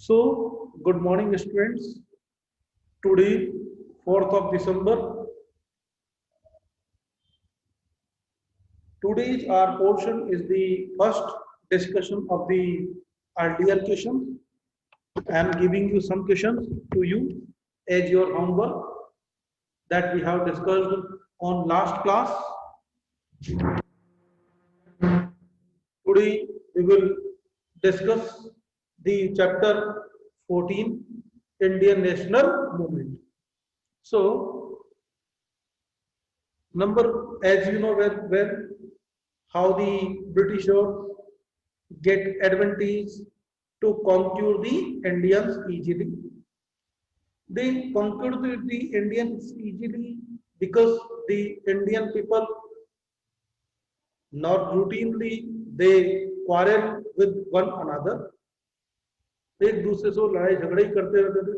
So, good morning, students. Today, 4th of December. Today's our portion is the first discussion of the RDL question. I am giving you some questions to you as your homework that we have discussed on last class. Today, we will discuss the chapter 14, Indian National Movement. So, number, as you know where how the Britishers get advantage to conquer the Indians easily. They conquered the Indians easily because the Indian people not routinely they quarrel with one another. एक दूसरे से लड़ाई झगड़े ही करते रहते थे.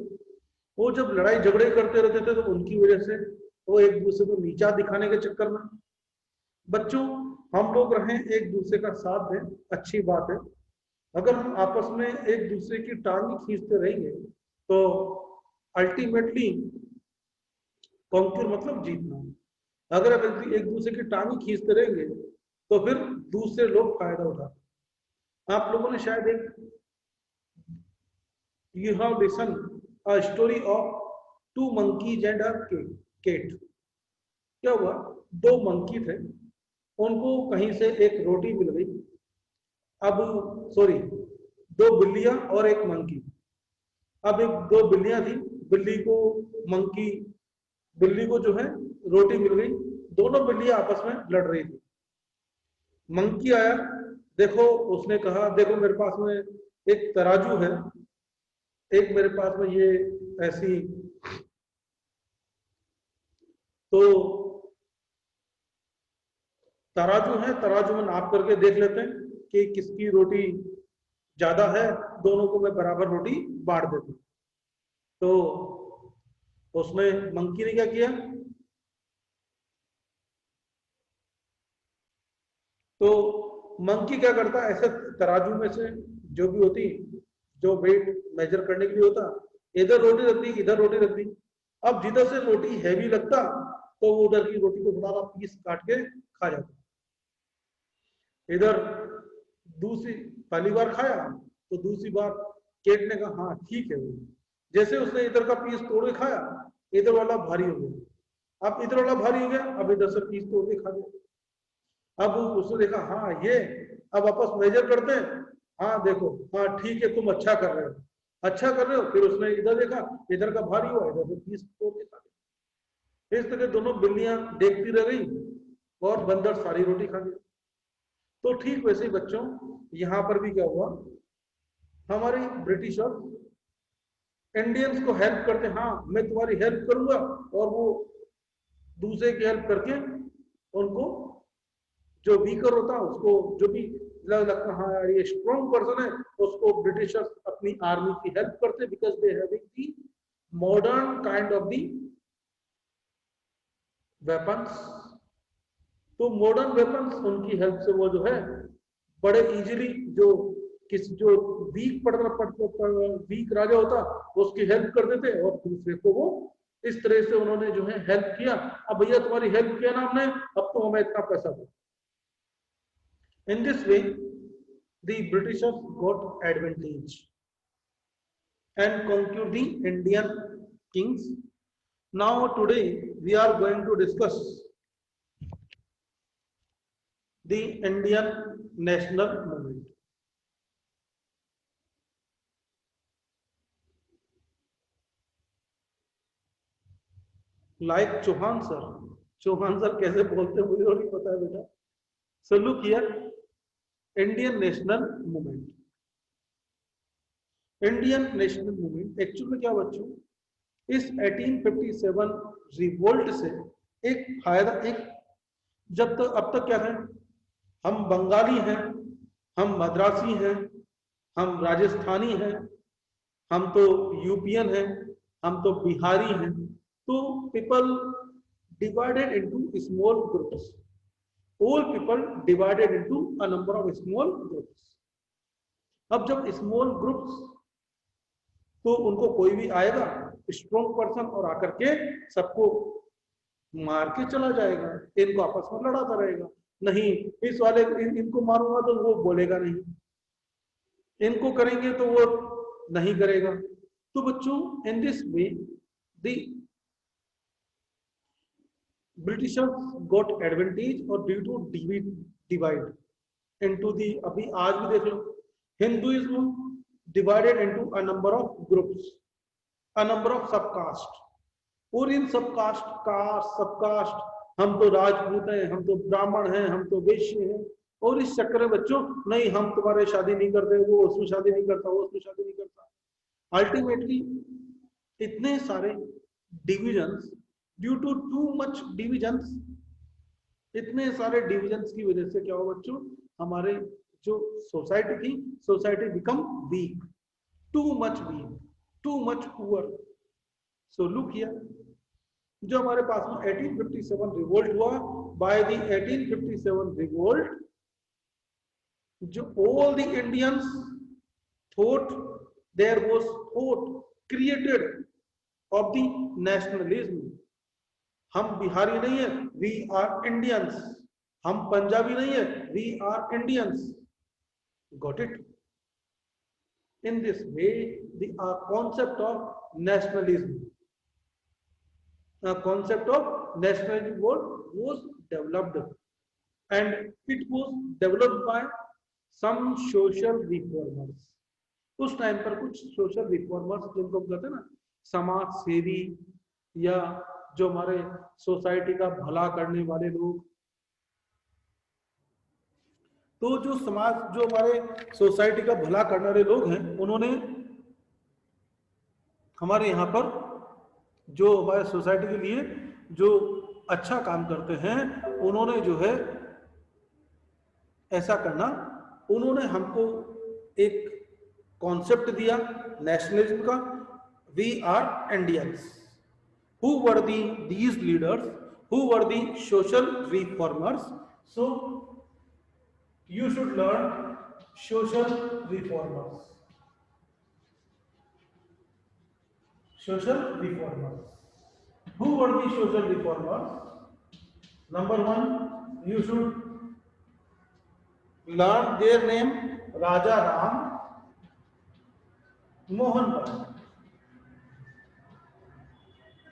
वो जब लड़ाई झगड़े करते रहते थे तो उनकी वजह से वो एक दूसरे को नीचा दिखाने के चक्कर में बच्चों हम लोग रहें एक दूसरे का साथ दें अच्छी बात है. अगर हम आपस में एक दूसरे की टांग खींचते रहेंगे तो अल्टीमेटली कॉन्क्यूर मतलब जीतना. अगर एक दूसरे की टांग खींचते रहेंगे तो फिर दूसरे लोग फायदा उठाते. आप लोगों ने शायद एक you have listen a story of two monkeys and a cat. क्या हुआ, दो मंकी थे, उनको कहीं से एक रोटी मिल गई. अब सॉरी, दो बिल्लियां और एक मंकी. अब एक दो बिल्लियां थी, बिल्ली को जो है रोटी मिल गई. दोनों बिल्लियां आपस में लड़ रही थी. मंकी आया, देखो उसने कहा देखो मेरे पास में एक तराजू है, एक मेरे पास में ये ऐसी, तो तराजू है, तराजू में नाप करके देख लेते हैं कि किसकी रोटी ज्यादा है, दोनों को मैं बराबर रोटी बांट देता हूं. तो उसमें मंकी ने क्या किया, तो मंकी क्या करता, ऐसे तराजू में से जो भी होती, जो वेट मेजर करने के लिए होता, इधर रोटी रख दी, इधर रोटी रख दी. अब जिधर से रोटी हैवी लगता तो वो उधर की रोटी को थोड़ा पीस काट के खा जाता. इधर दूसरी पहली बार खाया तो दूसरी बार केट ने कहा हाँ ठीक है. जैसे उसने इधर का पीस तोड़ के खाया, इधर वाला भारी हो गया. अब इधर वाला भारी हो गया, अब इधर से पीस तोड़ के खा गया. अब उसने देखा हाँ ये, अब आपस मेजर करते हैं, हाँ देखो हाँ ठीक है तुम अच्छा कर रहे हो, अच्छा कर रहे हो. फिर उसने इधर देखा, इधर का भारी हुआ, इधर से पीस तोड़ के खा गया. इस तरह दोनों बिल्लियां देखती रह गई और बंदर सारी रोटी खा गया. तो ठीक वैसे ही बच्चों यहां पर भी क्या हुआ, हमारे ब्रिटिशर इंडियंस को हेल्प करते, हाँ मैं तुम्हारी हेल्प करूंगा, और वो दूसरे की हेल्प करके उनको जो वीकर होता है उसको जो भी लगता हाँ यार ये स्ट्रॉन्ग पर्सन है, उसको ब्रिटिशर्स अपनी आर्मी की हेल्प करते because they having the modern kind of the weapons. तो मॉडर्न वेपन्स उनकी हेल्प से वो जो है बड़े इजीली जो वीक राजा होता उसकी हेल्प कर देते और दूसरे को वो इस तरह से उन्होंने जो है हेल्प किया. अब भैया तुम्हारी हेल्प किया ना हमने, अब तो हमें इतना पैसा दो. In this way, the Britishers got advantage and conquered the Indian kings. Now today we are going to discuss the Indian national movement. Like Chauhan sir कैसे बोलते हैं मुझे नहीं पता है बेटा. So look here, Indian national movement. Indian national movement actually क्या बच्चों, इस 1857 रिवोल्ट से एक फायदा, एक जब तक अब तक क्या है, हम बंगाली हैं, हम मद्रासी हैं, हम राजस्थानी हैं, हम तो यूपियन हैं, हम तो बिहारी हैं. तो people divided into small groups. All people divided into a number of small groups. अब जब स्मॉल ग्रुप्स तो उनको कोई भी आएगा स्ट्रॉन्ग पर्सन और आकर के सबको मार के चला जाएगा, इनको आपस में लड़ाता रहेगा। नहीं, इस वाले इनको मारूंगा तो वो बोलेगा नहीं, इनको करेंगे तो वो नहीं करेगा। तो बच्चों in this way the Britishers got advantage और due to divide into the, अभी आज भी देख लो, Hinduism divided into a number of groups, a number of subcaste, और इन सबकास्ट हम तो राजपूत हैं, हम तो ब्राह्मण हैं, हम तो वैश्य हैं, और इस चक्कर में बच्चों नहीं हम तुम्हारे शादी नहीं करते, वो उसमें शादी नहीं करता, वो उसमें शादी नहीं करता। अल्टीमेटली इतने सारे divisions, due to too much divisions, इतने सारे डिविजन्स की वजह से क्या हुआ बच्चों, हमारे जो सोसाइटी थी, society become weak, too much weak, too much poor. So look here, जो हमारे पास में 1857 रिवोल्ट हुआ, बाय द 1857 रिवोल्ट जो all the Indians thought there was thought created of the nationalism, हम बिहारी नहीं है, we are Indians, हम पंजाबी नहीं है, we are Indians, got it? In this way the concept of nationalism, concept of nationalism was developed, and it was developed by some social reformers। उस time पर कुछ social reformers जिनको कहते हैं ना समाज सेवी, या जो हमारे सोसाइटी का भला करने वाले लोग, तो जो समाज जो हमारे सोसाइटी का भला करने वाले लोग हैं, उन्होंने हमारे यहाँ पर जो हमारे सोसाइटी के लिए जो अच्छा काम करते हैं, उन्होंने जो है ऐसा करना, उन्होंने हमको एक कॉन्सेप्ट दिया नेशनलिज्म का, we are Indians. Who were these leaders, who were the social reformers? So you should learn social reformers. Social reformers. Who were the social reformers? Number one, you should learn their name, Raja Ram Mohan Rai.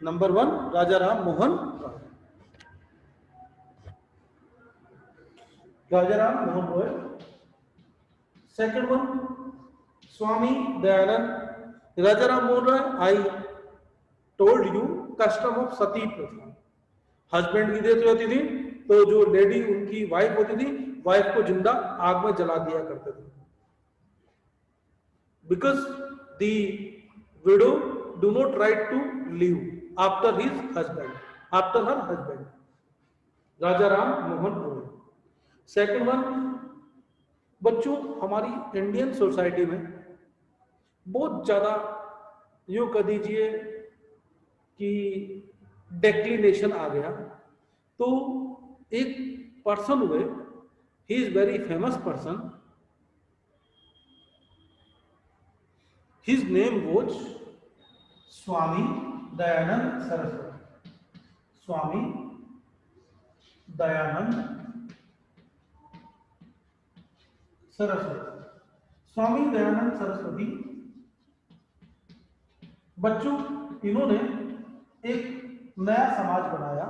Number one, Raja Ram Mohan Rai. Raja Ram Mohan Rai. Second one, Swami Dayanand. Raja Ram Mohan Rai, I told you custom of सती प्रथा, husband की death होती थी तो जो lady उनकी wife होती थी, wife को जिंदा आग में जला दिया करते थे, because the widow do not right to live after his husband, after her husband. Raja Ram Mohan Roy. Second one, बच्चों हमारी इंडियन सोसाइटी में बहुत ज्यादा यूं कह दीजिए कि डेक्लिनेशन आ गया, तो एक पर्सन हुए, he is very famous person, his name was Swami Dayanand Saraswati. Swami Dayanand Saraswati. Swami Dayanand Saraswati बच्चों, इन्होंने एक नया समाज बनाया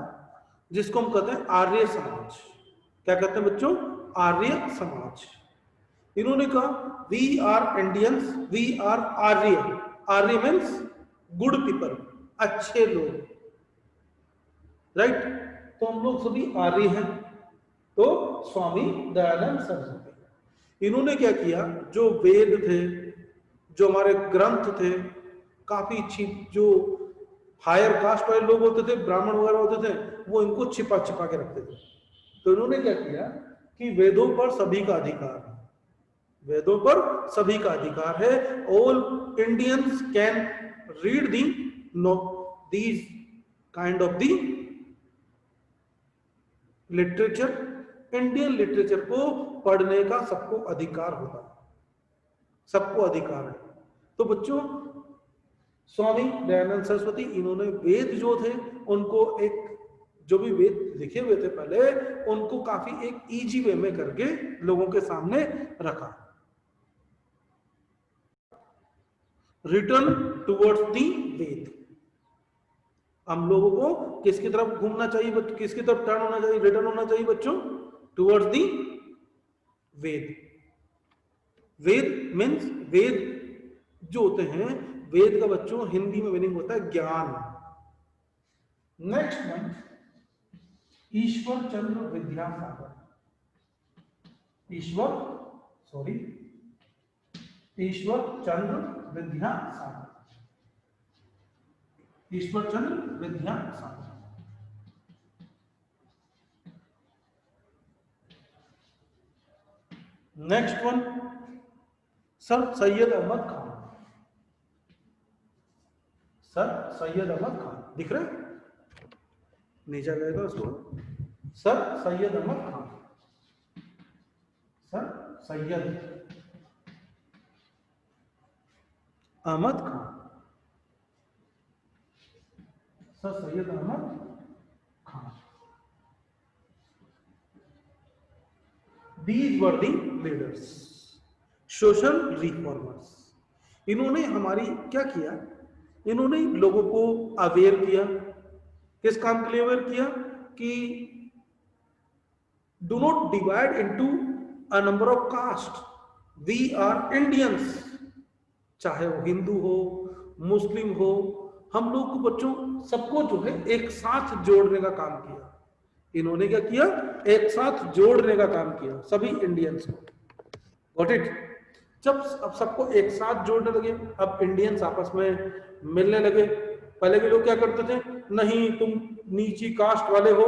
जिसको हम कहते हैं आर्य समाज। क्या कहते हैं बच्चों? आर्य समाज। इन्होंने कहा we are Indians, we are Arya. Arya means good people, अच्छे लोग, राइट? तो हम लोग सभी आर्य हैं। तो स्वामी दयानंद सरस्वती इन्होंने क्या किया, जो वेद थे, जो हमारे ग्रंथ थे, काफी अच्छी जो हायर कास्ट वाले लोग होते थे, ब्राह्मण वगैरह होते थे, वो इनको छिपा छिपा के रखते थे। तो इन्होंने क्या किया कि वेदों पर सभी का अधिकार है, वेदों पर सभी का अधिकार है। All Indians can read the these kind of the literature. Indian literature को पढ़ने का सबको अधिकार होता है, सबको अधिकार है। तो बच्चों स्वामी दयानंद सरस्वती, इन्होंने वेद जो थे उनको एक, जो भी वेद लिखे हुए थे पहले, उनको काफी एक इजी वे में करके लोगों के सामने रखा। रिटर्न टुवर्ड्स दी वेद, हम लोगों को किसकी तरफ घूमना चाहिए, किसकी तरफ टर्न होना चाहिए, रिटर्न होना चाहिए बच्चों, towards the Veda. Veda means, वेद जो होते हैं, वेद का बच्चों हिंदी में मीनिंग होता है ज्ञान। Next one, Ishwar Chandra Vidyasagar, Ishwar Chandra Vidyasagar, Ishwar Chandra Vidyasagar. Next one, sir Syed Ahmed Khan, sir Syed Ahmed Khan, दिख रहे नीचे गए था उसको, sir Syed Ahmed Khan, sir Syed Ahmed Khan, sir Syed Ahmed Khan. These were the leaders, social reformers. इन्होंने हमारी क्या किया, इन्होंने लोगों को अवेयर किया, किस काम के लिए अवेयर किया, कि do not divide into a number of caste, we are Indians, चाहे वो हिंदू हो, मुस्लिम हो, हम लोग को बच्चों सबको जो है एक साथ जोड़ने का काम किया। इन्होंने क्या किया, एक साथ जोड़ने का काम किया सभी इंडियंस को। Got it? जब अब सबको एक साथ जोड़ने लगे, अब इंडियंस आपस में मिलने लगे। पहले के लोग क्या करते थे, नहीं तुम नीची कास्ट वाले हो,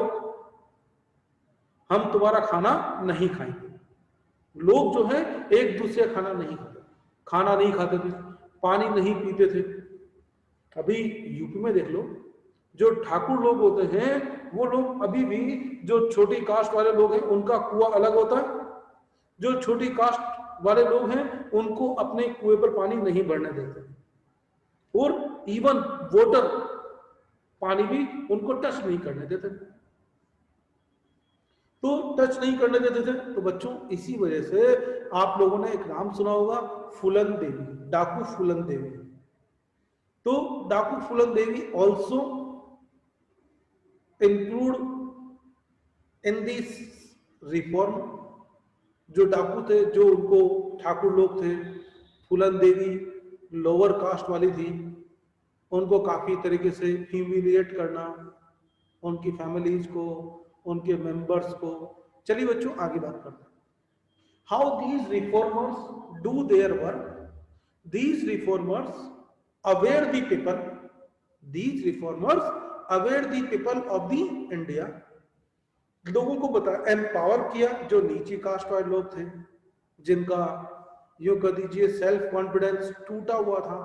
हम तुम्हारा खाना नहीं खाएंगे। लोग जो है एक दूसरे खाना नहीं खाते, खाना नहीं खाते थे, पानी नहीं पीते थे। अभी यूपी में देख लो, जो ठाकुर लोग होते हैं वो लोग अभी भी, जो छोटी कास्ट वाले लोग हैं उनका कुआं अलग होता है, जो छोटी कास्ट वाले लोग हैं उनको अपने कुएं पर पानी नहीं भरने देते, और इवन वाटर पानी भी उनको टच नहीं करने देते। तो टच नहीं करने देते थे। तो बच्चों इसी वजह से आप लोगों ने एक नाम सुना होगा, फूलन देवी, डाकू फूलन देवी। तो डाकू Phoolan Devi also include in this reform. जो डाकू थे, जो उनको ठाकुर लोग थे, फूलन देवी लोअर कास्ट वाली थी, उनको काफी तरीके से ह्यूमिलिएट करना, उनकी फैमिलीज को, उनके मेंबर्स को। चलिए बच्चों आगे बात करते हैं, how these reformers do their work. These reformers aware the people, these reformers aware the people of the India. लोगों को बता, एम्पावर किया जो नीची कास्ट वाले लोग थे, जिनका यूं कह दीजिए सेल्फ कॉन्फिडेंस टूटा हुआ था,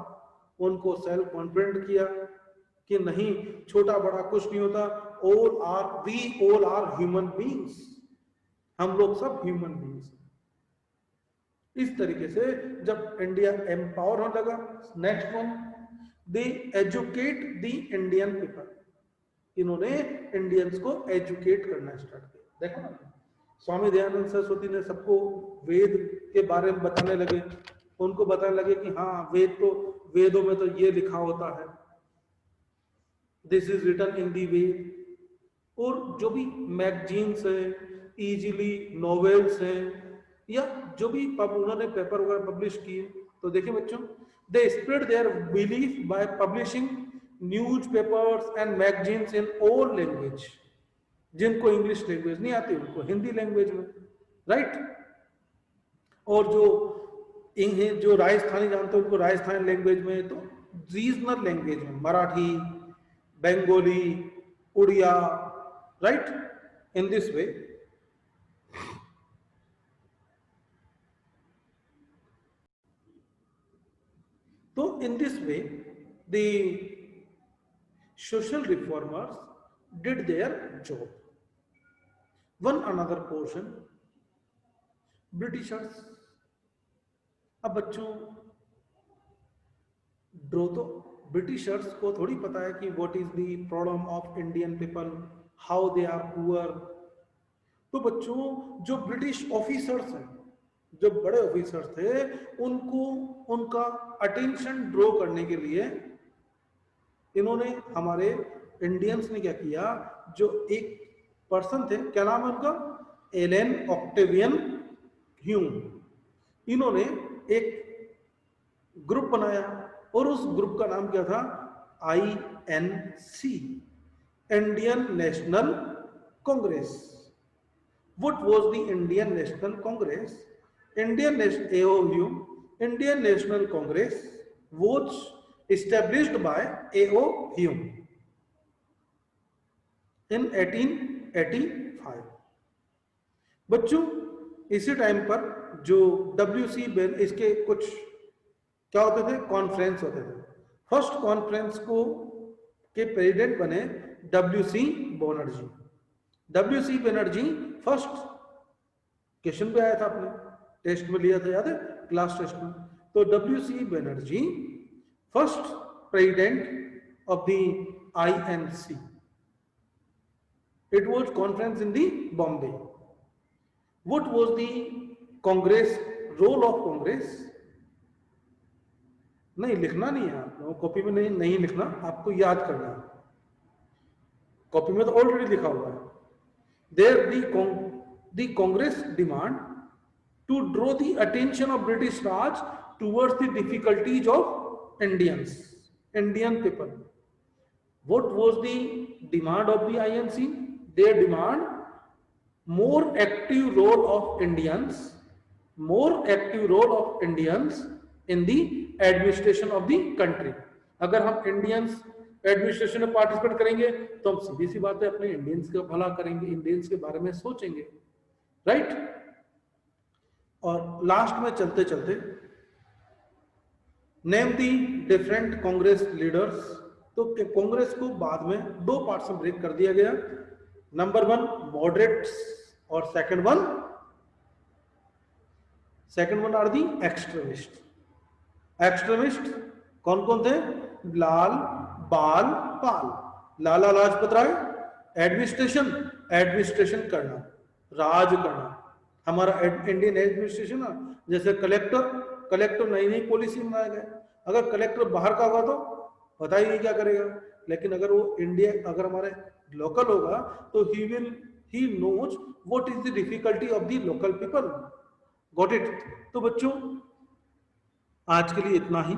उनको सेल्फ कॉन्फिडेंट किया कि नहीं छोटा बड़ा कुछ नहीं होता, we all are human beings, हम लोग सब ह्यूमन बीइंग्स। इस तरीके से जब इंडिया एम्पावर होने लगा। Next one, they educate the Indian people. इन्होंने इंडियंस को एजुकेट करना स्टार्ट किया। देखो ना, स्वामी दयानंद सरस्वती ने सबको वेद के बारे में बताने लगे, उनको बताने लगे कि हाँ वेदों में तो ये लिखा होता है, दिस इज रिटन इन दी वेद। और जो भी मैगजीन्स है, इजीली नॉवेल्स हैं, या जो भी उन्होंने पेपर वगैरह पब्लिश किए, तो देखिए बच्चों, they spread their belief by publishing newspapers and magazines in all language. जिनको इंग्लिश लैंग्वेज नहीं आती उनको हिंदी लैंग्वेज में, राइट। और जो राजस्थानी जानते हैं उनको राजस्थानी लैंग्वेज में, तो रीजनल लैंग्वेज में Marathi, Bengali, Odia, right, in this way. तो in this way the social reformers did their job. One another portion, Britishers। अब बच्चों ड्रॉ तो ब्रिटिशर्स को थोड़ी पता है कि what is the problem of Indian people, how they are poor. तो बच्चों जो ब्रिटिश ऑफिसर्स हैं, जो बड़े ऑफिसर्स थे, उनको उनका अटेंशन ड्रॉ करने के लिए इन्होंने, हमारे इंडियंस ने क्या किया, जो एक पर्सन थे, क्या नाम है उनका, एलन ऑक्टेवियन ह्यूम, इन्होंने एक ग्रुप बनाया और उस ग्रुप का नाम क्या था, INC, Indian national Congress. What was the Indian National Congress? Indian National Congress was established by A.O. Hume in 1885। बच्चों इसी टाइम पर जो WC बेन, इसके कुछ क्या होते थे, कॉन्फ्रेंस होते थे। फर्स्ट कॉन्फ्रेंस को के प्रेसिडेंट बने WC Banerjee. WC Banerjee first, question पे आया था, आपने टेस्ट में लिया था, याद है, क्लास टेस्ट में। तो WC Banerjee first president of the INC। It was conference in the Bombay. What was the Congress, role of Congress? नहीं लिखना नहीं है आप लोगों, कॉपी में नहीं लिखना, आपको याद करना है। कॉपी में तो ऑलरेडी लिखा हुआ है। There the Congress demand to draw the attention of British Raj towards the difficulties of Indian people. What was the demand of the INC? They demand more active role of Indians in the administration of the country. अगर हम Indians administration में participate करेंगे तो हम सीधी सी बात है अपने Indians का भला करेंगे, इंडियंस के बारे में सोचेंगे, राइट। और लास्ट में चलते चलते name the different Congress leaders. तो कांग्रेस को बाद में दो पार्ट्स में ब्रेक कर दिया गया। नंबर 1 मॉडरेट्स और second one are the extremist. Extremist कौन कौन थे? लाल, बाल, पाल। लाला लाजपत राय, एडमिनिस्ट्रेशन करना, राज करना। हमारा इंडियन एडमिनिस्ट्रेशन ना, जैसे कलेक्टर नई पॉलिसी बनाया गया। अगर कलेक्टर बाहर का होगा तो पता ही नहीं क्या करेगा, लेकिन अगर वो अगर हमारे लोकल होगा तो he knows what is the difficulty of the local people. Got it? तो बच्चों आज के लिए इतना ही।